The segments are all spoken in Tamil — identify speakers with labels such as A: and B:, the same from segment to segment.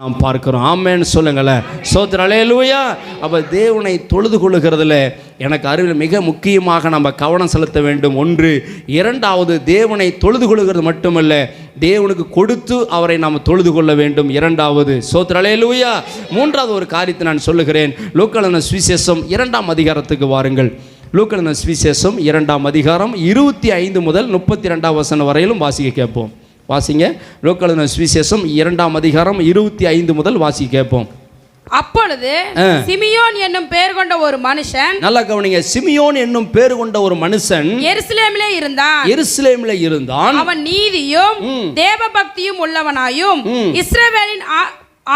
A: நாம் பார்க்கிறோம். ஆமென் சொல்லுங்களேன். ஸ்தோத்திரம். அல்லேலூயா. அப்போ தேவனை தொழுது கொள்ளுகிறதுல எனக்கு அறிவில் மிக முக்கியமாக நம்ம கவனம் செலுத்த வேண்டும். ஒன்று. இரண்டாவது, தேவனை தொழுது கொள்ளுகிறது மட்டுமல்ல, தேவனுக்கு கொடுத்து அவரை நாம் தொழுது கொள்ள வேண்டும். இரண்டாவது. ஸ்தோத்திரம். அல்லேலூயா. மூன்றாவது ஒரு காரியத்தை நான் சொல்லுகிறேன். லூக்கா எழுதின சுவிசேஷம் 2ஆம் அதிகாரத்துக்கு வாருங்கள். லூக்கா எழுதின சுவிசேஷம் 2ஆம் அதிகாரம் 25 முதல் 32 வசனம் வரையிலும் வாசிக்க கேட்போம். வாசிங்க. லூக்கா எழுதின சுவிசேஷம் 2ஆம் அதிகாரம் 25 முதல் வாசி கேட்போம்.
B: அப்பொழுது சிமியோன் என்னும் பெயர் கொண்ட ஒரு மனுஷன்,
A: நல்லா கவனிங்க, சிமியோன் என்னும் பெயர் கொண்ட ஒரு மனுஷன்
B: எருசலேமிலே இருந்தான். அவன் நீதியும் தேவ பக்தியும் உள்ளவனாயும் இஸ்ரவேலின்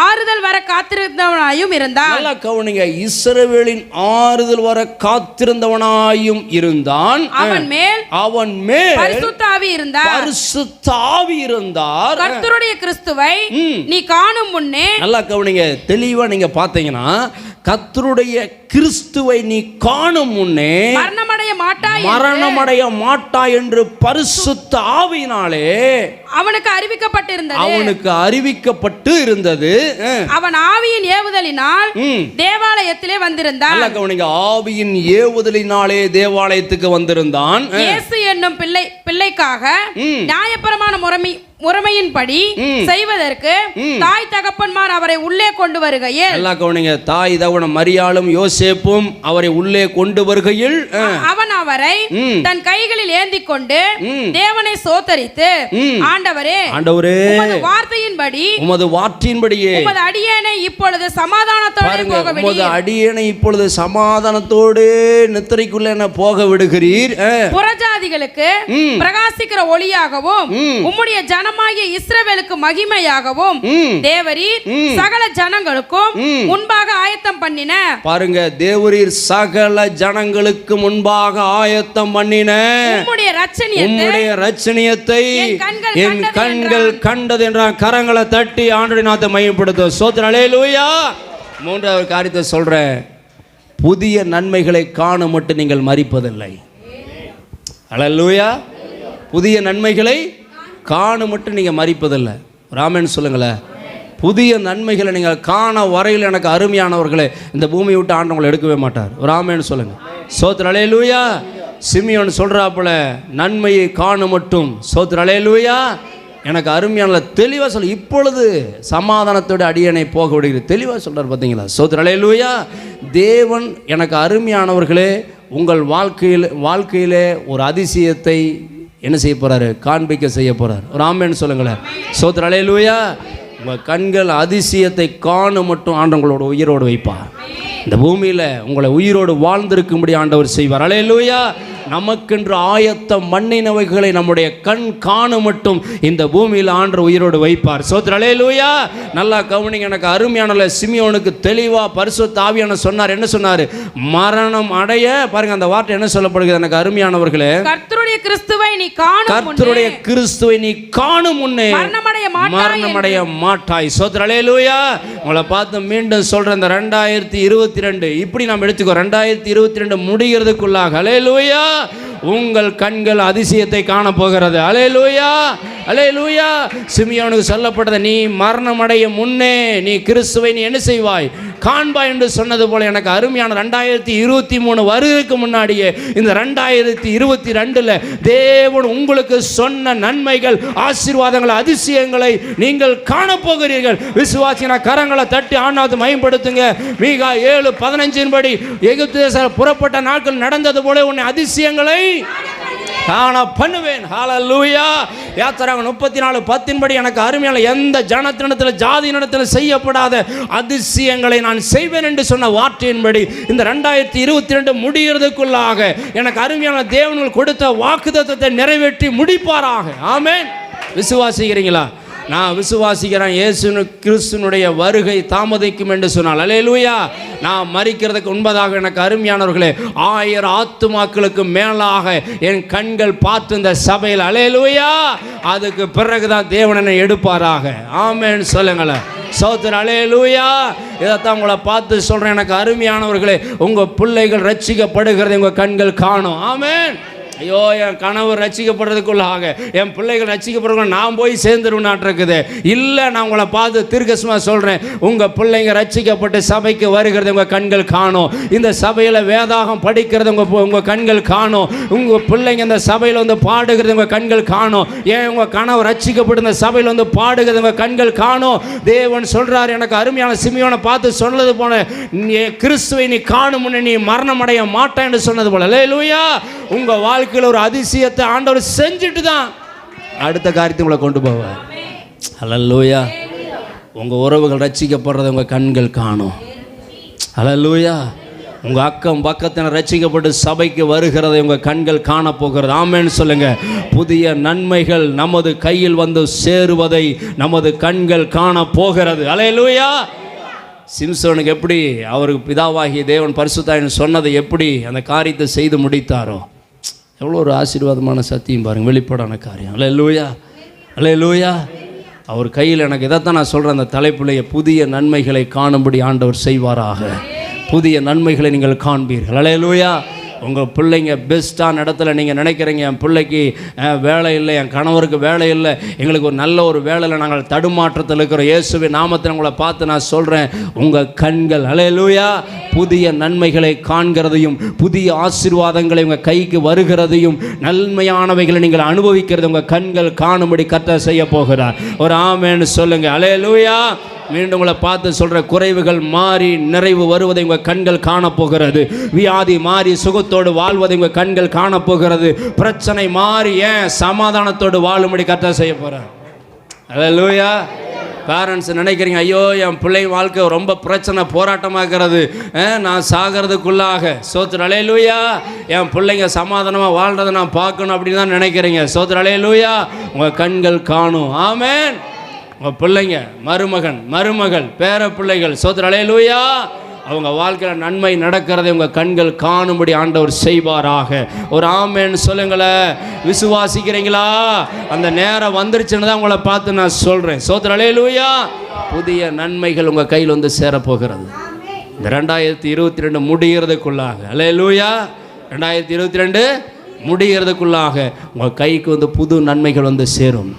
B: ஆறுதல் வர காத்திருந்தவனாயும் இருந்தான்.
A: நல்லா கவனிங்க, இஸ்ரவேலின் ஆறுதல் வர காத்திருந்தவனாயும் இருந்தான்.
B: அவன் மேல் பரிசுத்த ஆவி இருந்தார். கர்த்தருடைய கிறிஸ்துவை நீ காணும் முன்னே,
A: நல்லா கவனிங்க, தெளிவா நீங்க பாத்தீங்கன்னா, கர்த்தருடைய கிறிஸ்துவை நீ காணும் முன்னே மரணமடைய மாட்டாய் என்று பரிசுத்த ஆவியினாலே
B: அவனுக்கு
A: அறிவிக்கப்பட்டு இருந்தது.
B: அவன் ஆவியின் ஏவுதலினால் தேவாலயத்திலே வந்திருந்தான்.
A: நல்லா கவனிங்க, ஆவியின் ஏவுதலினாலே தேவாலயத்துக்கு வந்திருந்தான்.
B: இயேசு என்னும் பிள்ளைக்காக நியாயப்பிரமாண முறைமையின்படி செய்வதற்கு தாய் தகப்பன்மார் அவரை உள்ளே கொண்டு வருகையில்,
A: நல்லா கவனிங்க, தாய் தகப்பன் மரியாளும் யோசேப்பும் அவரை உள்ளே கொண்டு வருகையில்
B: அவன் அவரை தன் கைகளில் ஏந்தி கொண்டு தேவனை ஸ்தோத்தரித்து, ஆண்டவரே உமது வார்த்தையின்படியே உமது அடியேனை இப்பொழுது சமாதானத்தோடு போக விடுகிறீர்.
A: உமது அடியேனை இப்பொழுது சமாதானத்தோடு நித்திரைக்குள்ள போக விடுகிறீர்.
B: புறஜாதிகளுக்கு பிரகாசிக்கிற ஒளியாகவும் உம்முடைய ஜனமாகிய இஸ்ரவேலுக்கு மகிமையாகவும் தேவரீர் சகல ஜனங்களுக்கும் முன்பாக ஆயத்தம் பண்ணின.
A: பாருங்க, தேவரீர் சகல ஜனங்களுக்கு முன்பாக ஆயத்தம் பண்ணின உம்முடைய இரட்சணியத்தை என் கண்கள் கண்டது என்ற கரங்களை தட்டி ஆண்டவருடைய நாமத்தை மகிமைப்படுத்தும். ஸ்தோத்திரம். அல்லேலூயா. மூன்றாவது காரியத்தை சொல்றேன். புதிய நன்மைகளை காண மட்டும் நீங்கள் மரிப்பதில்லை. அல்லேலூயா. புதிய நன்மைகளை காண மட்டும் நீங்கள் மரிப்பதில்லை. ராமன் சொல்லுங்களேன். புதிய நன்மைகளை நீங்கள் காண வரையில் எனக்கு அருமையானவர்களே, இந்த பூமியை விட்டு ஆண்டவங்களை எடுக்கவே மாட்டார். ராமன் சொல்லுங்க. ஸ்தோத்திரம். அல்லேலூயா. சிமியோன் சொல்றாப்புல, நன்மையை காண மட்டும். ஸ்தோத்திரம். அல்லேலூயா. எனக்கு அருமையான தெளிவாக சொல்ல, இப்பொழுது சமாதானத்தோட அடியனை போக விடுகிறது. தெளிவாக சொல்றார், பார்த்தீங்களா? ஸ்தோத்திரம். அல்லேலூயா. தேவன் எனக்கு அருமையானவர்களே, உங்கள் வாழ்க்கையிலே ஒரு அதிசயத்தை என்ன செய்ய போறாரு? காண்பிக்க செய்ய போறார். ஒரு ஆமென் சொல்லுங்களேன். ஸ்தோத்திரம். அல்லேலூயா. உங்கள் கண்கள் அதிசயத்தை காண மட்டும் ஆண்டவங்களோட உயிரோடு வைப்பார். இந்த பூமியில் உங்களை உயிரோடு வாழ்ந்திருக்கும்படி ஆண்டவர் செய்வார். அல்லேலூயா. நமக்கென்று ஆயத்தம் மண்ணினவைகளை நம்முடைய கண் காண மட்டும் இந்த பூமியில் ஆண்டவர் உயிரோடு வைப்பார். ஸ்தோத்திரம். அல்லேலூயா. நல்லா கவனிங்க, எனக்கு அருமையான சிமியோனுக்கு தெளிவா பரிசுத்த ஆவியானவர் சொன்னார். என்ன சொன்னார்? மரணம் அடைய. பாருங்க, அந்த வார்த்தை என்ன சொல்லப்படுகிறது? எனக்கு அருமையானவர்களே,
B: கர்த்தருடைய கிறிஸ்துவை நீ காணும் முன்னே
A: மரணமடைய மாட்டாய். ஸ்தோத்திரம். அல்லேலூயா. உங்களை பார்த்து மீண்டும் சொல்றேன், இந்த 2022 இப்படி நாம் எடுத்துக்கோ. 2022 முடிகிறதுக்குள்ளாக, அல்லேலூயா, உங்கள் கண்கள் அதிசயத்தை காண போகிறது. அல்லேலூயா. அல்லேலூயா. சிமியோனுக்கு சொல்லப்பட்டது, நீ மரணம் அடைய முன்னே நீ கிறிஸ்துவை நீ என்ன செய்வாய்? காண்பாய் என்று சொன்னது போல, எனக்கு அருமையான 2023 வருவதற்கு முன்னாடியே இந்த 2022 தேவன் உங்களுக்கு சொன்ன நன்மைகள், ஆசீர்வாதங்கள், அதிசயங்களை நீங்கள் காணப்போகிறீர்கள். விசுவாசின கரங்களை தட்டி ஆண்டவரை மகிமைப்படுத்துங்க. மீகா 7:15 படி எகிப்து தேசம் புறப்பட்ட நாட்கள் நடந்தது போல உன்னை அதிசயங்களை காண பண்ணுவேன். ஹல்லேலூயா. யாத்திராகமம் 34:10 படி எனக்கு அருமையான எந்த ஜனத்தினிடத்தில் ஜாதியினிடத்தில் செய்யப்படாத அதிசயங்களை நான் செய்வேன் என்று சொன்ன வார்த்தையின்படி இந்த 2022 முடிகிறதுக்குள்ளாக எனக்கு அருமையான தேவன் கொடுத்த வாக்குத்தத்தத்தை நிறைவேற்றி முடிப்பாராக. ஆமென். விசுவாசிக்கிறீங்களா? நான் விசுவாசிக்கிறேன். இயேசு கிறிஸ்துனுடைய வருகை தாமதிக்கும் என்று சொன்னால், அல்லேலூயா, நான் மரிக்கிறதுக்கு முன்பதாக எனக்கு அருமையானவர்களே 1000 ஆத்துமாக்களுக்கு மேலாக என் கண்கள் பார்த்து இந்த சபையில், அல்லேலூயா, அதுக்கு பிறகுதான் தேவனை எடுப்பாராக. ஆமென் சொல்லுங்களேன். ஸ்தோத்திரம். அல்லேலூயா. இதைத்தான் உங்களை பார்த்து சொல்றேன். எனக்கு அருமையானவர்களே, உங்க பிள்ளைகள் ரட்சிக்கப்படுகிறதை உங்க கண்கள் காணும். ஆமென். ஐயோ என் கனவு ரட்சிக்கப்படுறதுக்குள்ளாக என் பிள்ளைகள் ரட்சிக்கப்படுறதுக்குள்ள நான் போய் சேர்ந்துருவனாட்டிருக்குது. இல்லை, நான் உங்களை பார்த்து தீர்க்கதரிசனமாக சொல்கிறேன், உங்கள் பிள்ளைங்க ரட்சிக்கப்பட்டு சபைக்கு வருகிறது உங்கள் கண்கள் காணும். இந்த சபையில் வேதாகம் படிக்கிறது உங்கள் கண்கள் காணும். உங்கள் பிள்ளைங்க இந்த சபையில் வந்து பாடுகிறது உங்கள் கண்கள் காணும். ஏன் உங்கள் கனவு ரட்சிக்கப்பட்டு இந்த சபையில் வந்து பாடுகிறது உங்கள் கண்கள் காணும். தேவன் சொல்கிறார், எனக்கு அருமையான சிமியோனை பார்த்து சொன்னது போல, கிறிஸ்துவை நீ காணும் முன்னே நீ மரணம் அடைய மாட்டேன் என்று சொன்னது போல. அல்லேலூயா. உங்கள் வாழ்க்கையில் ஒரு அதிசயத்தை ஆண்டவர் செஞ்சுட்டு தான் அடுத்த காரியத்தை உங்களை கொண்டு போவார். அல்லேலூயா. உங்கள் உறவுகள் ரட்சிக்கப்படுறதை உங்கள் கண்கள் காணும். அல்லேலூயா. உங்கள் அக்கம் பக்கத்தினர் ரட்சிக்கப்பட்டு சபைக்கு வருகிறதை உங்கள் கண்கள் காணப்போகிறது. ஆமென்னு சொல்லுங்க. புதிய நன்மைகள் நமது கையில் வந்து சேருவதை நமது கண்கள் காண போகிறது. அல்லேலூயா. சிம்சோனுக்கு எப்படி அவருக்கு பிதாவாகிய தேவன் பரிசுத்தாவின் சொன்னதை எப்படி அந்த காரியத்தை செய்து முடித்தாரோ, எவ்வளோ ஒரு ஆசீர்வாதமான சத்தியம் பாருங்கள், வெளிப்படான காரியம். அல்லேலூயா. அல்லேலூயா. அவர் கையில் எனக்கு இதைத்தான் நான் சொல்கிறேன், அந்த தலைப்பிலேயே புதிய நன்மைகளை காணும்படி ஆண்டவர் செய்வாராக. புதிய நன்மைகளை நீங்கள் காண்பீர்கள். அல்லேலூயா. உங்கள் பிள்ளைங்க பெஸ்ட்டான இடத்துல நீங்கள் நினைக்கிறீங்க, என் பிள்ளைக்கு வேலை இல்லை, என் கணவருக்கு வேலை இல்லை, எங்களுக்கு ஒரு நல்ல ஒரு வேலையில் நாங்கள் தடுமாற்றத்தில் இருக்கிறோம். இயேசுவின் நாமத்தில் உங்களை பார்த்து நான் சொல்கிறேன், உங்கள் கண்கள் அல்லேலூயா புதிய நன்மைகளை காண்கிறதையும் புதிய ஆசீர்வாதங்களை உங்கள் கைக்கு வருகிறதையும் நன்மையானவைகளை நீங்கள் அனுபவிக்கிறது உங்கள் கண்கள் காணும்படி கர்த்தர் செய்ய போகிறார். ஒரு ஆமென்னு சொல்லுங்கள். அல்லேலூயா. மீண்டும் உங்களை பார்த்து சொல்கிற, குறைவுகள் மாறி நிறைவு வருவதை உங்கள் கண்கள் காணப்போகிறது. வியாதி மாறி சுகத்தோடு வாழ்வதை உங்கள் கண்கள் காணப்போகிறது. பிரச்சனை மாறி ஏன் சமாதானத்தோடு வாழும்படி கர்த்தர் செய்ய போகிறார். அல்லேலூயா. பேரண்ட்ஸ் நினைக்கிறீங்க, ஐயோ என் பிள்ளை வாழ்க்கை ரொம்ப பிரச்சனை போராட்டமாகிறது, நான் சாகிறதுக்குள்ளாக. சோத்திர அல்லேலூயா. என் பிள்ளைங்க சமாதானமாக வாழ்றதை நான் பார்க்கணும் அப்படின்னு தான் நினைக்கிறீங்க. சோத்திர அல்லேலூயா. உங்கள் கண்கள் காணும். ஆமென். உங்கள் பிள்ளைங்க, மருமகன் மருமகள் பேர பிள்ளைகள், சோத்திர அல்லேலூயா, அவங்க வாழ்க்கையில் நன்மை நடக்கிறதை உங்கள் கண்கள் காணும்படி ஆண்டவர் செய்வாராக. ஒரு ஆமென்னு சொல்லுங்களேன். விசுவாசிக்கிறீங்களா? அந்த நேரம் வந்துருச்சுன்னு தான் உங்களை பார்த்து நான் சொல்கிறேன். சோத்திர அல்லேலூயா. புதிய நன்மைகள் உங்கள் கையில் வந்து சேரப்போகிறது இந்த 2022 முடிகிறதுக்குள்ளாக. அல்லேலூயா. 2022 முடிகிறதுக்குள்ளாக உங்கள் கைக்கு வந்து புது நன்மைகள் வந்து சேரும்.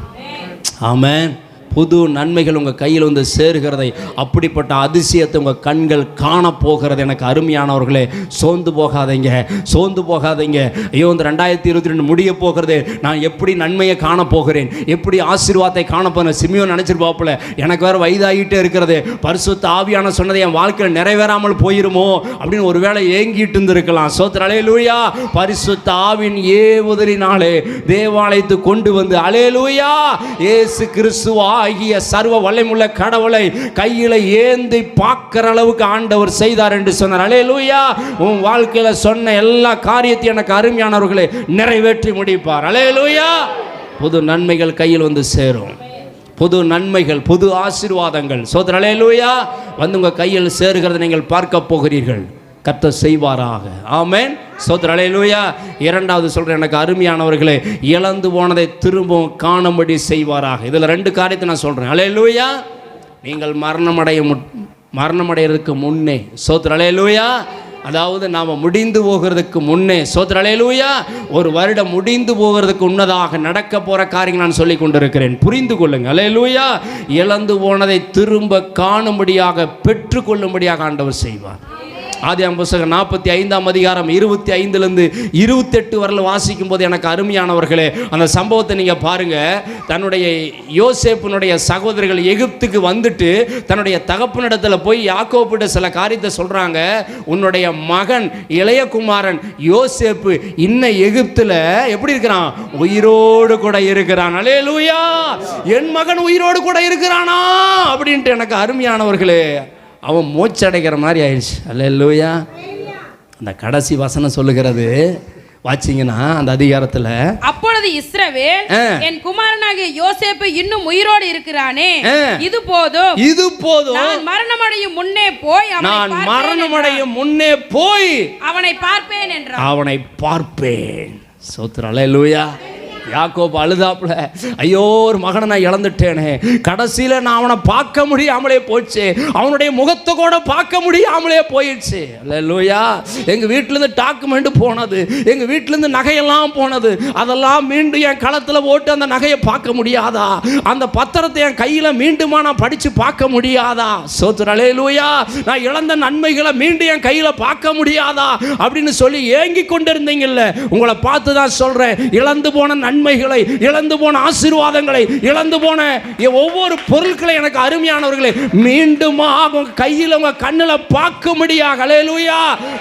A: ஆமென். புது நன்மைகள் உங்கள் கையில் வந்து சேருகிறதை, அப்படிப்பட்ட அதிசயத்தை உங்கள் கண்கள் காணப்போகிறது. எனக்கு அருமையானவர்களே, சோர்ந்து போகாதீங்க, சோர்ந்து போகாதீங்க. ஐயோ இந்த 2022 முடிய போகிறது, நான் எப்படி நன்மையை காணப்போகிறேன், எப்படி ஆசீர்வாதத்தை காணப்போகிறேன். சிமியோன் நினச்சிருப்பாப்புல, எனக்கு வேறு வயதாகிட்டே இருக்கிறது, பரிசுத்த ஆவியான சொன்னதை என் வாழ்க்கையில் நிறைவேறாமல் போயிருமோ அப்படின்னு ஒரு வேளை ஏங்கிட்டு இருந்திருக்கலாம். சோத்திர அல்லேலூயா. பரிசுத்த ஆவின் ஏவுதலினாலே தேவாலயத்துக்கு கொண்டு வந்து, அல்லேலூயா, இயேசு கிறிஸ்துவா ஆகிய சர்வ வல்லமையுள்ள கடவுளை கையில ஏந்தி பார்க்கிற அளவுக்கு ஆண்டவர் செய்தார் என்று சொன்னார். அல்லேலூயா. உன் வாழ்க்கையில சொன்ன எல்லா காரியத்தையும் எனக்கு அருமையானவர்களே நிறைவேற்றி முடிப்பார். அல்லேலூயா. புது நன்மைகள் கையில் வந்து சேரும். புது நன்மைகள், புது ஆசீர்வாதங்கள், சோதர அல்லேலூயா, வந்து உங்க கையில் சேருகிறதை நீங்கள் பார்க்க போகிறீர்கள். கர்த்தர் செய்வாராக. ஆமென். சோதர அல்லேலூயா. இரண்டாவது சொல்கிறேன், எனக்கு அருமையானவர்களே, இழந்து போனதை திரும்பவும் காணும்படி செய்வாராக. இதில் 2 காரியத்தை நான் சொல்கிறேன். அல்லேலூயா. நீங்கள் மரணமடைகிறதுக்கு முன்னே, சோதர அல்லேலூயா, அதாவது நாம் முடிந்து போகிறதுக்கு முன்னே, சோதர அல்லேலூயா, ஒரு வருடம் முடிந்து போகிறதுக்கு முன்னதாக நடக்க போகிற காரியங்கள் நான் சொல்லி கொண்டிருக்கிறேன். புரிந்து கொள்ளுங்கள். அல்லேலூயா. இழந்து போனதை திரும்ப காணும்படியாக பெற்றுக்கொள்ளும்படியாக ஆண்டவர் செய்வார். ஆதியாகமம் புத்தகம் 45ஆம் அதிகாரம் 25லிருந்து 28 வரல வாசிக்கும் போது எனக்கு அருமையானவர்களே, அந்த சம்பவத்தை நீங்கள் பாருங்கள். தன்னுடைய யோசேப்பினுடைய சகோதரர்கள் எகிப்துக்கு வந்துட்டு தன்னுடைய தகப்பனிடத்தில் போய் யாக்கோபிட்ட சில காரியத்தை சொல்கிறாங்க. உன்னுடைய மகன் இளைய குமாரன் யோசேப்பு இன்னும் எகிப்தில் எப்படி இருக்கிறான்? உயிரோடு கூட இருக்கிறான். அல்லேலூயா. என் மகன் உயிரோடு கூட இருக்கிறானா அப்படின்ட்டு எனக்கு அருமையானவர்களே, அவன் மூச்சடைக்கிற மாதிரி ஆயிடுச்சு. அல்லேலூயா. அந்த கடைசி வசனம் சொல்லுகிறது, வாச்சிங்கன்னா அந்த அதிகாரத்தில், அப்பொழுது
B: இஸ்ரவேல், என் குமாரனாகிய யோசேப்பு இன்னும் உயிரோடு இருக்கிறானே, இது போதும்,
A: இது போதும்,
B: நான் மரணமடையும் முன்னே போய் அவனை பார்ப்பேன் என்றான்.
A: அவனை பார்ப்பேன். சோத்திர அல்லேலூயா. யாக்கோபு அழுதாப்புல, ஐயோ ஒரு மகனை நான் இழந்துட்டேனே, கடைசியில் நான் அவனை பார்க்க முடியாமலே போச்சு, அவனுடைய முகத்தை கூட பார்க்க முடியாமலே போயிடுச்சு. அல்லேலூயா. எங்கள் வீட்டிலேருந்து டாக்குமெண்ட் போனது, எங்கள் வீட்டிலேருந்து நகையெல்லாம் போனது, அதெல்லாம் மீண்டும் என் களத்தில் போட்டு அந்த நகையை பார்க்க முடியாதா? அந்த பத்திரத்தை என் கையில் மீண்டுமா நான் படித்து பார்க்க முடியாதா? சோத்திரம். அல்லேலூயா. நான் இழந்த நன்மைகளை மீண்டும் என் கையில் பார்க்க முடியாதா அப்படின்னு சொல்லி ஏங்கி கொண்டு இருந்தீங்கல்ல, உங்களை பார்த்து தான் சொல்கிறேன், இழந்து போன நன்மைகளை, இழந்து போன ஆசீர்வாதங்களை, இழந்து போன ஒவ்வொரு பொருட்களை எனக்கு அருமையானவர்களே மீண்டும் உங்க கையில் உங்க கண்ணில் பார்க்கும்படியாக, அல்லேலூயா,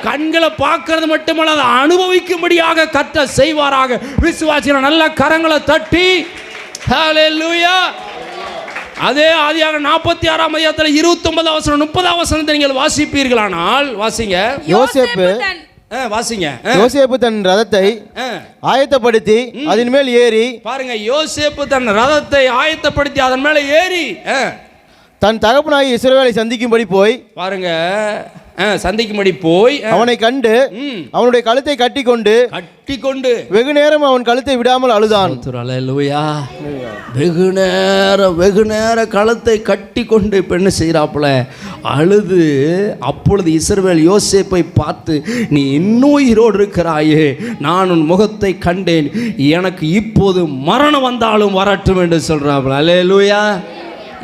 A: கண்களை பார்க்கிறது மட்டுமல்ல அதை அனுபவிக்கும்படியாக கர்த்தர் செய்வாராக. விசுவாசிகள் நல்ல கரங்களை தட்டி அல்லேலூயா. அதே ஆதியாகமம் 46ஆம் அதிகாரத்தில் 29ஆம் வசனம் 30ஆம் வசனத்தை நீங்கள் வாசிப்பீர்களானால் வாசிங்க.
C: யோசேப்பு தன் ரதத்தை ஆயத்தப்படுத்தி அதன் மேல் ஏறி,
A: பாருங்க, யோசேப்பு தன் ரதத்தை ஆயத்தப்படுத்தி அதன் மேல ஏறி
C: தன் தகப்பனாகிய இஸ்ரவேலை சந்திக்கும்படி போய்,
A: பாருங்க, சந்திக்கும்படி போய்
C: அவனை கண்டு அவனுடைய கழுத்தை கட்டிக்கொண்டு வெகு நேரம் அவன் கழுத்தை விடாமல் அழுதான்.
A: அல்லேலூயா. வெகு நேரம் கழுத்தை கட்டி கொண்டு பெண்ணு செய்கிறாப்புல அழுது, அப்பொழுது இஸ்ரவேல் யோசேப்பை பார்த்து, நீ இன்னும் உயிரோடு இருக்கிறாயே, நான் உன் முகத்தை கண்டேன், எனக்கு இப்போது மரணம் வந்தாலும் வரட்டும் என்று சொல்றாப்புல. அல்லேலூயா.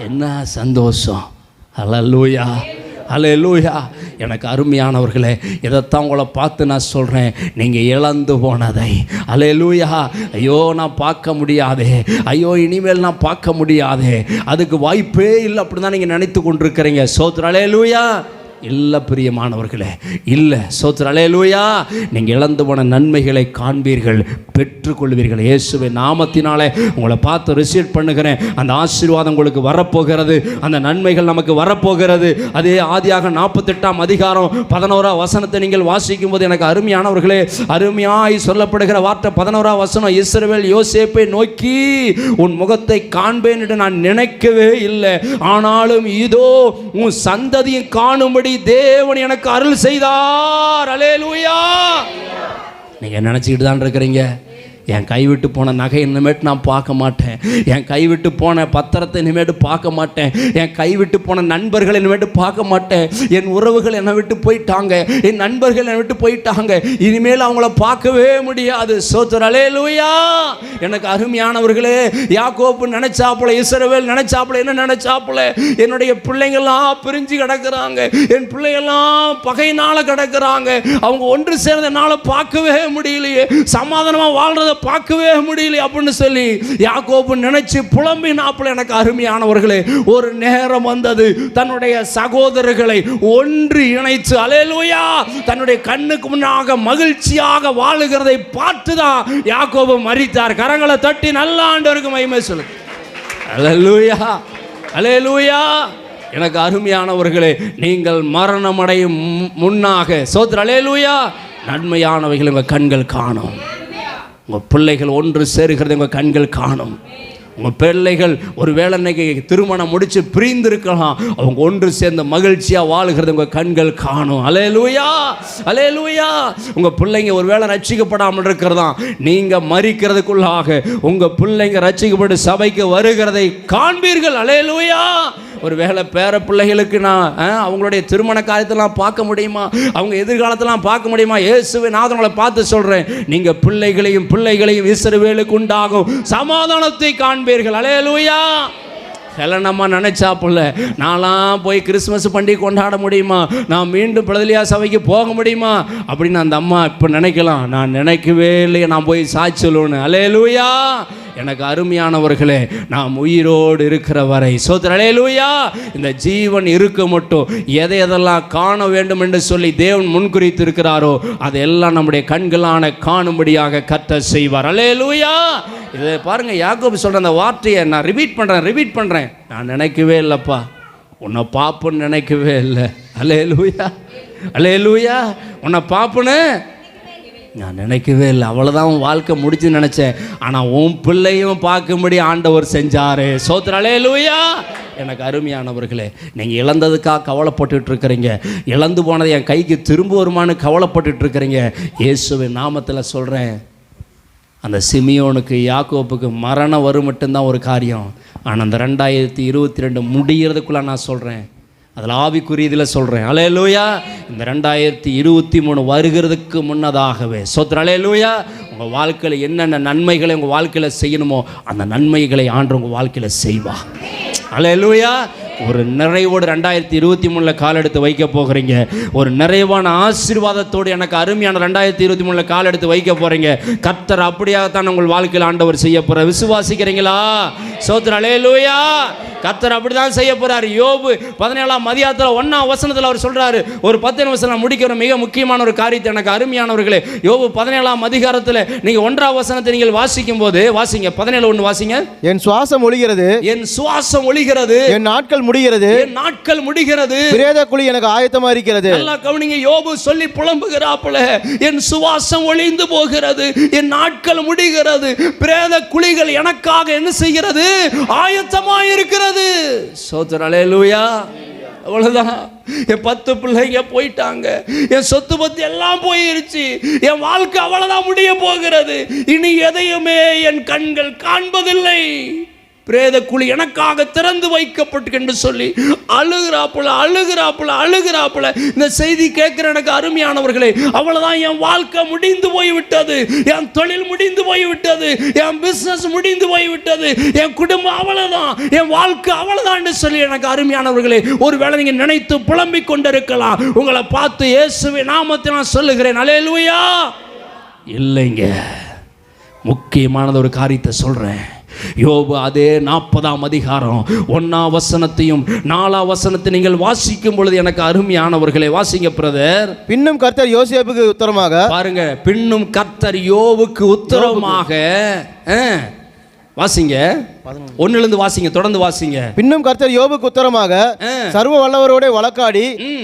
A: என்ன சந்தோஷம். அல்லேலூயா. அல்லேலூயா. எனக்கு அருமையானவர்களே, இதைத்தான் உங்களை பார்த்து நான் சொல்கிறேன், நீங்கள் இழந்து போனதை, அல்லேலூயா, ஐயோ நான் பார்க்க முடியாதே, ஐயோ இனிமேல் நான் பார்க்க முடியாதே, அதுக்கு வாய்ப்பே இல்லை அப்படி தான் நீங்கள் நினைத்து கொண்டிருக்கிறீங்க. சோத்ர. அல்லேலூயா. இல்லை பிரியமானவர்களே, இல்லை. சோத்ர. அல்லேலூயா. நீங்கள் இழந்து போன நன்மைகளை காண்பீர்கள், பெற்றுக்கொள்வீர்கள். இயேசுவின் நாமத்தினாலே உங்களை பார்த்து ரிசீவ் பண்ணுகிறேன். அந்த ஆசீர்வாதம் உங்களுக்கு வரப்போகிறது, அந்த நன்மைகள் நமக்கு வரப்போகிறது. அதே ஆதியாகமம் 48ஆம் அதிகாரம் 11ஆம் வசனத்தை நீங்கள் வாசிக்கும் போது எனக்கு அருமையானவர்களே, அருமையாய் சொல்லப்படுகிற வார்த்தை 11ஆம் வசனம், இஸ்ரவேல் யோசேப்பை நோக்கி, உன் முகத்தை காண்பேன் என்று நான் நினைக்கவே இல்லை, ஆனாலும் இதோ உன் சந்ததியை காணும்படி தேவன் எனக்கு அருள் செய்தார். அல்லேலூயா. நீங்க நினைச்சிட்டு தான் இருக்கிறீங்க, என் கைவிட்டு போன நகை இனிமேட்டு நான் பார்க்க மாட்டேன், என் கைவிட்டு போன பத்திரத்தை இனிமேட்டு பார்க்க மாட்டேன், என் கைவிட்டு போன நண்பர்கள் இனிமேட்டு பார்க்க மாட்டேன், என் உறவுகள் என்னை விட்டு போயிட்டாங்க, என் நண்பர்கள் என்னை விட்டு போயிட்டாங்க, இனிமேல் அவங்கள பார்க்கவே முடியாது. சோத்ர. அல்லேலூயா. எனக்கு அருமையானவர்களே, யாக்கோபு நினைச்சாப்புல, இஸ்ரவேல் நினைச்சாப்புல, என்ன நினைச்சாப்புல, என்னுடைய பிள்ளைங்கள்லாம் பிரிஞ்சு கிடக்குறாங்க, என் பிள்ளைங்கள்லாம் பகையினால கிடக்குறாங்க, அவங்க ஒன்று சேர்ந்தனால பார்க்கவே முடியலையே, சமாதானமா வாழ்றத பார்க்கவே முடியல அப்படின்னு சொல்லி யாக்கோபு நினைச்சு புலம்பினாப்புல. எனக்கு அருமையானவர்களே, ஒரு நேரம் வந்தது, தன்னுடைய சகோதரர்களை ஒன்று இணைத்து, அல்லேலூயா, தன்னுடைய கண்ணுக்கு முன்னாக மகிழ்ச்சியாக வாழுகிறதை பார்த்துதான் யாக்கோபு மரித்தார். கரங்களை தட்டி நல்ல ஆண்டவருக்கு மகிமை சொல்லு. அல்லேலூயா. அல்லேலூயா. எனக்கு அருமையானவர்களே, நீங்கள் மரணமடையும் முன்னாக, சோத்ர. அல்லேலூயா, நன்மையானவைகள் உங்கள் கண்கள் காணும். உங்கள் பிள்ளைகள் ஒன்று சேருகிறது உங்கள் கண்கள் காணும். உங்கள் பிள்ளைகள் ஒரு வேளை இன்னைக்கு திருமணம் முடித்து பிரிந்திருக்கலாம், அவங்க ஒன்று சேர்ந்த மகிழ்ச்சியாக வாழுகிறது உங்கள் கண்கள் காணும். அல்லேலூயா. அல்லேலூயா. உங்கள் பிள்ளைங்க ஒரு வேளை ரட்சிக்கப்படாமல் இருக்கிறதா, நீங்கள் மரிக்கிறதுக்குள்ளாக உங்கள் பிள்ளைங்க ரட்சிக்கப்பட்டு சபைக்கு வருகிறதை காண்பீர்கள். அல்லேலூயா. ஒரு வேளை பேர பிள்ளைகளுக்கு நான் அவங்களுடைய திருமண காரியத்தெல்லாம் பார்க்க முடியுமா, அவங்க எதிர்காலத்தெல்லாம் பார்க்க முடியுமா? இயேசுவின் நாமத்தினால பார்த்து சொல்கிறேன், நீங்கள் பிள்ளைகளையும் இஸ்ரவேலுக்கு உண்டாகும் சமாதானத்தை காண்பீர்கள். அல்லேலூயா. ஹெலனம்மா நினைச்சாப்புல, நான்லாம் போய் கிறிஸ்மஸ் பண்டிகை கொண்டாட முடியுமா, நான் மீண்டும் பிரதலியா சபைக்கு போக முடியுமா அப்படின்னு அந்த அம்மா இப்போ நினைக்கலாம். நான் நினைக்கவே இல்லையே, நான் போய் சாட்சி சொல்லணும். அல்லேலூயா. எனக்கு அருமையானவர்களே, நாம் உயிரோடு இருக்கிற வரை, சோத்ர. அல்லேலூயா, இந்த ஜீவன் இருக்க மட்டும் எதையெல்லாம் காண வேண்டும் என்று சொல்லி தேவன் முன்குறித்து இருக்கிறாரோ அதெல்லாம் நம்முடைய கண்களான காணும்படியாக கர்த்தர் செய்வார். அல்லேலூயா. இதை பாருங்க, யாக்கோபு சொல்ற அந்த வார்த்தையை நான் ரிப்பீட் பண்ணுறேன். நான் நினைக்கவே இல்லைப்பா, உன்னை பாப்புன்னு நினைக்கவே இல்லை. அல்லேலூயா. அல்லேலூயா. உன்னை பாப்புன்னு நான் நினைக்கவே இல்லை, அவ்வளோதான் உன் வாழ்க்கை முடிச்சுன்னு நினச்சேன். ஆனால் உன் பிள்ளையும் பார்க்கும்படி ஆண்டவர் செஞ்சாரு. சோத்ர. அல்லேலூயா. எனக்கு அருமையானவர்களே, நீங்கள் இழந்ததுக்காக கவலைப்பட்டுட்டு இருக்கிறீங்க, இழந்து போனதை என் கைக்கு திரும்ப வருமானு கவலைப்பட்டுட்டு இருக்கிறீங்க. இயேசுவின் நாமத்தில் சொல்கிறேன், அந்த சிமியோனுக்கு யாக்கோப்புக்கு மரணம் வரும் மட்டும்தான் ஒரு காரியம். ஆனால் அந்த 2022 முடிகிறதுக்குள்ளே நான் சொல்கிறேன், அதில் ஆவிக்குரியதில் சொல்கிறேன். அல்லேலூயா. இந்த 2023 வருகிறதுக்கு முன்னதாகவே சோத்திரம். அல்லேலூயா. உங்கள் வாழ்க்கையில் என்னென்ன நன்மைகளை உங்கள் வாழ்க்கையில் செய்யணுமோ அந்த நன்மைகளை ஆண்டு உங்கள் வாழ்க்கையில் செய்வா. அல்லேலூயா. ஒரு நிறைவோடு 2023 கால் எடுத்து வைக்க போகிறீங்க. ஒரு நிறைவான ஆசீர்வாதத்தோடு எனக்கு அருமையான 2023 கால் எடுத்து வைக்க போகிறீங்க. கர்த்தர் அப்படியாகத்தான் உங்கள் வாழ்க்கையில் ஆண்டவர் செய்ய போகிறார். விசுவாசிக்கிறீங்களா? சோத்திரம். அல்லேலூயா. கர்த்தர் அப்படி தான் செய்ய போகிறார். யோபு 17ஆம் அதிகாரத்தில் 1ஆம் வசனத்தில் அவர் சொல்கிறாரு. ஒரு 10 நிமிஷம் முடிக்கிற மிக முக்கியமான ஒரு காரியத்தை எனக்கு அருமையானவர்களே, யோபு 17ஆம் அதிகாரத்தில் நீங்கள் 1ஆம் வசனத்தை நீங்கள் வாசிக்கும் போது வாசிங்க. 17:1 வாசிங்க.
C: என் சுவாசம் ஒழிகிறது,
A: என் சுவாசம் ஒழிகிறது,
C: என் நாட்கள் முடிகிறது,
A: என் நாட்கள் முடிகிறது,
C: பிரேத குழி எனக்கு ஆயத்தமா இருக்கிறது.
A: நல்லா கவனிங்க. யோபு சொல்லி புலம்புகிறாப்புல, என் சுவாசம் ஒழிந்து போகிறது, என் நாட்கள் முடிகிறது, பிரேத குழிகள் எனக்காக என்ன செய்கிறது? ஆயத்தமா இருக்கிறது. சோத்திரம். அல்லேலூயா. அவ்வளவுதான். என் 10 பிள்ளைங்க போயிட்டாங்க, என் சொத்து பத்தி எல்லாம் போயிருச்சு, என் வாழ்க்கை அவ்வளவுதான் முடிய போகிறது, இனி எதையுமே என் கண்கள் காண்பதில்லை, பிரேத குழி எனக்காக திறந்து வைக்கப்பட்டு என்று சொல்லி அழுகிறாப்புல. இந்த செய்தி கேட்கிற எனக்கு அருமையானவர்களே, அவ்வளவுதான், என் வாழ்க்கை முடிந்து போய்விட்டது, என் தொழில் முடிந்து போய்விட்டது, என் பிசினஸ் முடிந்து போய்விட்டது, என் குடும்பம் அவ்வளவுதான், என் வாழ்க்கை அவ்வளவுதான் என்று சொல்லி எனக்கு அருமையானவர்களே, ஒருவேளை நீங்க நினைத்து புலம்பிக் கொண்டிருக்கலாம். உங்களை பார்த்து இயேசுவின் நாமத்தில் நான் சொல்லுகிறேன், அல்லேலூயா. இல்லைங்க, முக்கியமானது ஒரு காரியத்தை சொல்றேன். யோபு அதே 40ஆம் அதிகாரம் 1ஆம் வசனத்தையும் 4ஆம் வசனத்தை நீங்கள் வாசிக்கும் பொழுது எனக்கு அருமையானவர்களே, வாசிங்க பிரதர்.
C: பின்னும் கர்த்தர் யோசேப்புக்கு உத்தரமாக,
A: பாருங்க, பின்னும் கர்த்தர் யோபுக்கு உத்தரமாக, வாசிங்க 1 வாசிங்க, தொடர்ந்து வாசிங்க.
C: பின்னும் கர்த்தர் யோபுக்கு உத்தரமாக, சர்வ வல்லவரோட வழக்காடி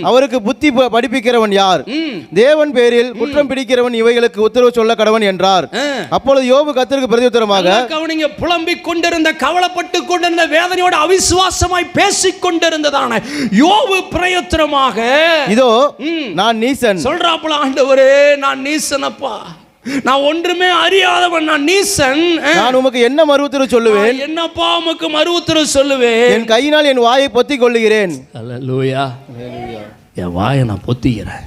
C: அவருக்கு புத்தி படிப்பிக்கிறவன் யார்? தேவன் பேரில் குற்றம் பிடிக்கிறவன் இவைகளுக்கு உத்தரவு சொல்ல கடவன் என்றார். அப்பொழுது யோபு கர்த்தருக்கு பிரதியுத்தரமாக,
A: கவனிங்க, புலம்பிக் கொண்டிருந்த, கவலைப்பட்டு கொண்டிருந்த, வேதனையோட அவிசுவாசமாய் பேசிக் கொண்டிருந்ததான யோபு பிரயுத்தரமாக, இதோ
C: நான் நீசன்
A: சொல்றாப்புல, ஆண்டவரே நான் நீசனப்பா, நான் ஒன்றுமே அறியாதவன், நான் நீசன்,
C: நான் உமக்கு என்ன மறுஉத்தரவு சொல்லுவேன்?
A: என்னப்பா உமக்கு மறுஉத்தரவு சொல்லுவேன்?
C: என் கையினால் என் வாயை பொத்திக் கொள்ளுகிறேன்.
A: அல்லேலூயா. என் வாயை நான் பொத்திக்கிறேன்.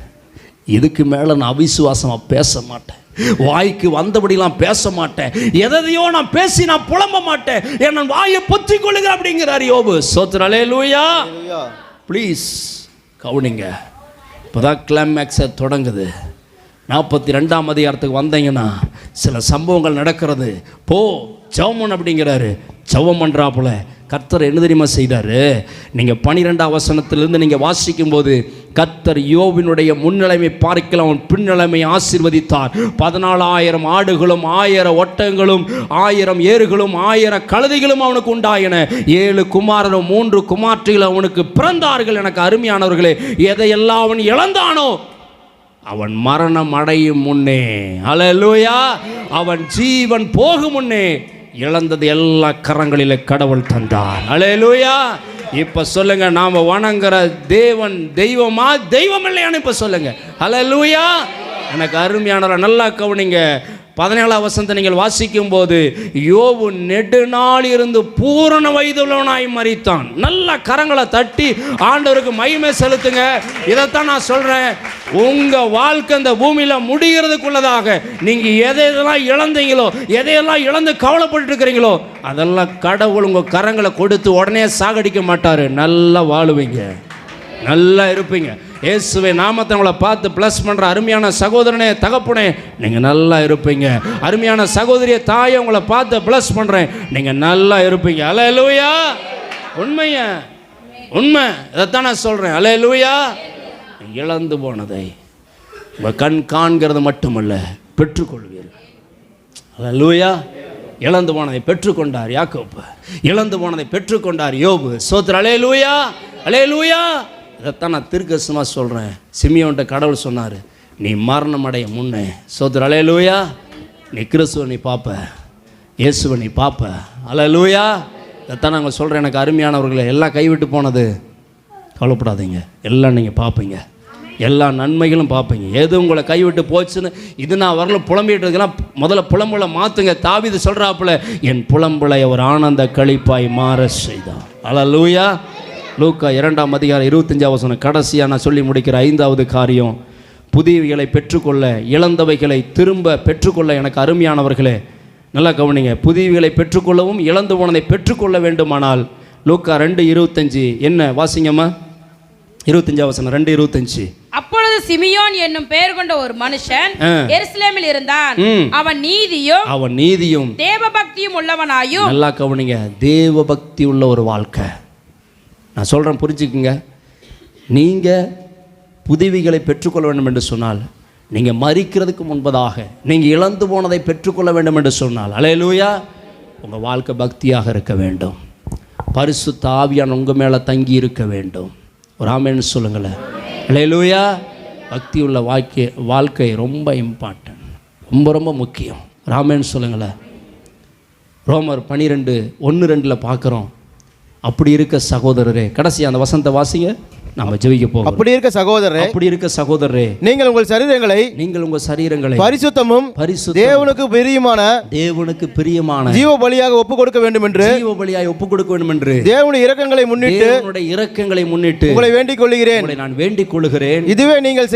A: இதுக்கு மேல நான் அவிசுவாசமா பேச மாட்டேன், வாய்க்கு வந்தபடிலாம் பேச மாட்டேன், எதையோ நான் பேசி நான் புலம்ப மாட்டேன், என் வாயை பொத்திக் கொள்ளுகிறேன் அப்படிங்கிறார் யோபு. சோத்திரம். அல்லேலூயா. ப்ளீஸ் கவனிங்க, இப்போதான் கிளைமேக்ஸை தொடங்குது. 42ஆம் அதிகாரத்துக்கு வந்தீங்கன்னா சில சம்பவங்கள் நடக்கிறது. போ ஜெபம் அப்படிங்கிறாரு, ஜெபம் பண்ணுறாப்புல கர்த்தர் என்ன தெரியுமா செய்தாரு? நீங்கள் 12ஆம் வசனத்திலிருந்து நீங்கள் வாசிக்கும் போது, கர்த்தர் யோபினுடைய முன்னிலைமை பார்க்கலாம், அவன் பின்னிலைமை ஆசீர்வதித்தார். 14,000 ஆடுகளும் 1000 ஒட்டகங்களும் 1000 ஏறுகளும் 1000 கழுதைகளும் அவனுக்கு உண்டாயின. 7 குமாரரும் 3 குமார்த்திகள் அவனுக்கு பிறந்தார்கள். எனக்கு அருமையானவர்களே, எதையெல்லாம் அவன் இழந்தானோ அவன் மரணம் அடையும் முன்னே, அல்லேலூயா, அவன் ஜீவன் போகும் முன்னே இழந்தது எல்லா கரங்களிலே கடவுள் தந்தார். அல்லேலூயா. இப்ப சொல்லுங்க, நாம வணங்குற தேவன் தெய்வமா தெய்வம் இல்லையான்னு இப்ப சொல்லுங்க. அல்லேலூயா. எனக்கு அருமையானவர நல்லா கவனிங்க. 17ஆம் வசனத்தை நீங்கள் வாசிக்கும் போது, யோபு நெடுநாள் இருந்து பூரண வயதுள்ளவனாய் மரித்தான். நல்ல கரங்களை தட்டி ஆண்டவருக்கு மகிமை செலுத்துங்க. இதைத்தான் நான் சொல்றேன், உங்க வாழ்க்கை இந்த பூமியில முடிகிறதுக்குள்ளதாக நீங்க எதையெல்லாம் இழந்தீங்களோ, எதையெல்லாம் இழந்து கவலைப்பட்டு இருக்கிறீங்களோ, அதெல்லாம் கடவுள் உங்க கரங்களை கொடுத்து உடனே சாகடிக்க மாட்டாரு. நல்லா வாழுவீங்க, நல்லா இருப்பீங்க. இயேசுவே நாமத்தை உங்களை பார்த்து ப்ளஸ் பண்ணுற அருமையான சகோதரனே, தகப்பனே, நீங்கள் நல்லா இருப்பீங்க. அருமையான சகோதரிய தாயை உங்களை பார்த்து ப்ளஸ் பண்ணுறேன், நீங்கள் நல்லா இருப்பீங்க. அல்லேலூயா. உண்மைய உண்மை, இதைத்தான் நான் சொல்கிறேன். அல்லேலூயா. இழந்து போனதை உங்கள் கண் காண்கிறது மட்டுமல்ல, பெற்றுக்கொள்வீர்கள். அல்லேலூயா. இழந்து போனதை பெற்றுக்கொண்டார் யாக்கோபு, இழந்து போனதை பெற்றுக்கொண்டார் யோபு. சோத்திரம். அல்லேலூயா. அல்லேலூயா. இதைத்தான் நான் தீர்க்கதரிசனமாக சொல்கிறேன். சிமியோன்ட்ட கடவுள் சொன்னார், நீ மரணம் அடைய முன்னே, சோத்திரம், அல்லேலூயா, நீ கிறிஸ்துவை நீ பார்ப்ப, இயேசுவை நீ பார்ப்ப. அல்லேலூயா. இதைத்தான் நாங்கள் சொல்கிறேன். எனக்கு அருமையானவர்களை, எல்லாம் கைவிட்டு போனது கவலைப்படாதீங்க, எல்லாம் நீங்கள் பார்ப்பீங்க. எல்லா நன்மைகளும் பார்ப்பீங்க. எது உங்களை கைவிட்டு போச்சுன்னு இது நான் வரல புலம்பிட்டு இருக்கலாம், முதல்ல புலம்புல மாற்றுங்க. தாவீது சொல்கிறாப்புல, என் புலம்புலை ஒரு ஆனந்த களிப்பாய் மாற செய்தார். அல்லேலூயா. லூக்கா 2ஆம் அதிகாரம் 25ஆம் வசனம் கடைசியாக நான் சொல்லி முடிக்கிற 5வது காரியம், புதியவைகளை பெற்றுக்கொள்ள, இழந்தவைகளை திரும்ப பெற்றுக்கொள்ள. எனக்கு அருமையானவர்களே நல்லா கவனிங்க. புதியவைகளை பெற்றுக்கொள்ளவும் இழந்து போனதை பெற்றுக்கொள்ள வேண்டுமானால் லூக்கா 2:25 என்ன வாசிங்கம்மா? 25ஆம் வசனம் 2:25.
B: அப்பொழுது சிமியோன் என்னும் பெயர் கொண்ட ஒரு மனுஷன் எருசலேமில் இருந்தான். அவன் நீதியும் தேவபக்தியும் உள்ளவனாயும்.
A: நல்லா கவனிங்க, தேவபக்தி உள்ள ஒரு வாழ்க்கை. நான் சொல்றேன், புரிஞ்சுக்குங்க. நீங்க புதியவைகளை பெற்றுக்கொள்ள வேண்டும் என்று சொன்னால், நீங்கள் மரிக்கிறதுக்கு முன்பதாக நீங்கள் இழந்து போனதை பெற்றுக்கொள்ள வேண்டும் என்று சொன்னால், அல்லேலூயா, உங்கள் வாழ்க்கை பக்தியாக இருக்க வேண்டும். பரிசுத்த ஆவியானவர் உங்கள் மேலே தங்கி இருக்க வேண்டும். ஒரு ஆமென்னு சொல்லுங்களேன். அல்லேலூயா. பக்தி உள்ள வாழ்க்கை ரொம்ப இம்பார்ட்டன்ட், ரொம்ப ரொம்ப முக்கியம். ஒரு ஆமென்னு சொல்லுங்களேன். ரோமர் 12:1-2 பார்க்குறோம். அப்படி இருக்க சகோதரரே, கடைசி அந்த வசந்த வாசிங்க, நாம ஜெபிக்க போகிறோம். அப்படி இருக்க சகோதரரே, நீங்கள் உங்கள் சரீரங்களை பரிசுத்தமும் தேவனுக்கு பிரியமான ஜீவ பலியாக ஒப்புக் கொடுக்க வேண்டும் என்று தேவனுடைய இரக்கங்களை முன்னிட்டு உங்களை வேண்டிக் கொள்கிறேன். நான் வேண்டிக் கொள்கிறேன். இதுவே நீங்கள்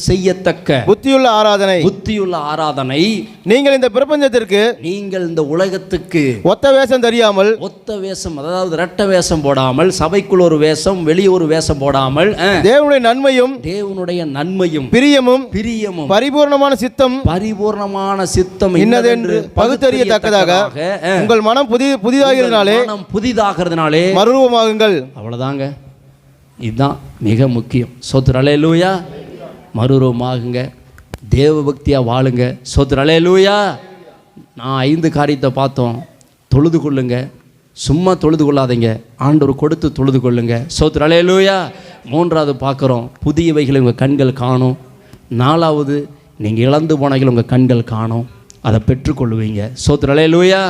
A: செய்யத்தக்க புத்தியுள்ள ஆராதனை. நீங்கள் இந்த பிரபஞ்சத்திற்கு, நீங்கள் இந்த உலகத்துக்கு ஒத்த வேஷம் தெரியாமல், அதாவது இரட்ட வேஷம் போடாமல், சபைக்குள் ஒரு வேஷம் வெளியே ஒரு வேஷம் போடாமல், தேவனுடைய நன்மையும் பிரியமும் பரிபூர்ணமான சித்தம் இன்னதென்று பகுத்தறியத்தக்கதாக உங்கள் மனம் புதிதாகிறதுனாலே மறுரூபமாகுங்கள். அவ்வளவுதாங்க, இதுதான் மிக முக்கியம். ஸ்தோத்திரம். அல்லேலூயா. மறுரூபமாகுங்க, தேவபக்தியா வாழுங்க. ஸ்தோத்திரம். அல்லேலூயா. நான் 5 காரியத்தை பார்த்தோம். தொழுது கொள்ளுங்க, சும்மா தொழுது கொள்ளாதீங்க, ஆண்டவர் கொடுத்து தொழுது கொள்ளுங்க. ஸ்தோத்திரம். அல்லேலூயா. 3வது பார்க்குறோம், புதியவைகளை உங்கள் கண்கள் காணும். 4வது, நீங்கள் இழந்து போனவைகளை உங்கள் கண்கள் காணும், அதை பெற்றுக்கொள்ளுவீங்க. ஸ்தோத்திரம். அல்லேலூயா.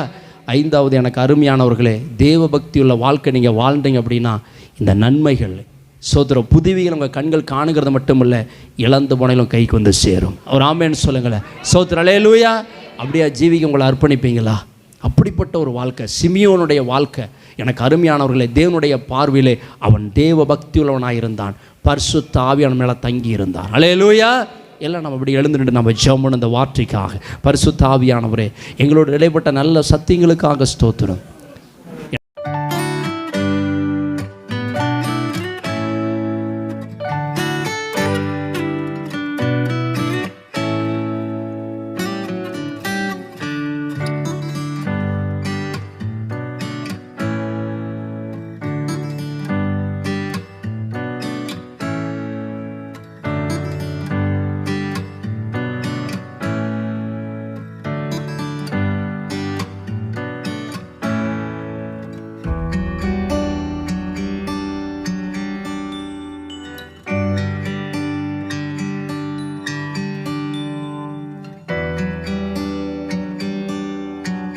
A: 5வது, எனக்கு அருமையானவர்களே, தேவபக்தி உள்ள வாழ்க்கை நீங்கள் வாழ்ந்தீங்க அப்படின்னா இந்த நன்மைகள், ஸ்தோத்திரம், புதியவைகள் உங்கள் கண்கள் காணுங்கிறது மட்டும் இல்லை, இழந்து போனவைகளும் கைக்கு வந்து சேரும். ஒரு ஆமென்னு சொல்லுங்களேன். ஸ்தோத்திரம். அல்லேலூயா. அப்படியா ஜீவிக்க உங்களை அர்ப்பணிப்பீங்களா? அப்படிப்பட்ட ஒரு வாழ்க்கை சிமியோனுடைய வாழ்க்கை. எனக்கு அருமையானவர்களே, தேவனுடைய பார்வையிலே அவன் தேவ பக்தி உள்ளவனாக இருந்தான். பரிசுத்த ஆவியானவர் மேலே தங்கி இருந்தான். அல்லேலூயா. எல்லாம் நம்ம இப்படி எழுந்துட்டு நம்ம ஜெபம் பண்ண இந்த வார்த்தைக்காக, பரிசுத்த ஆவியானவரே, எங்களோட இடைப்பட்ட நல்ல சத்தியங்களுக்காக ஸ்தோத்திரம்.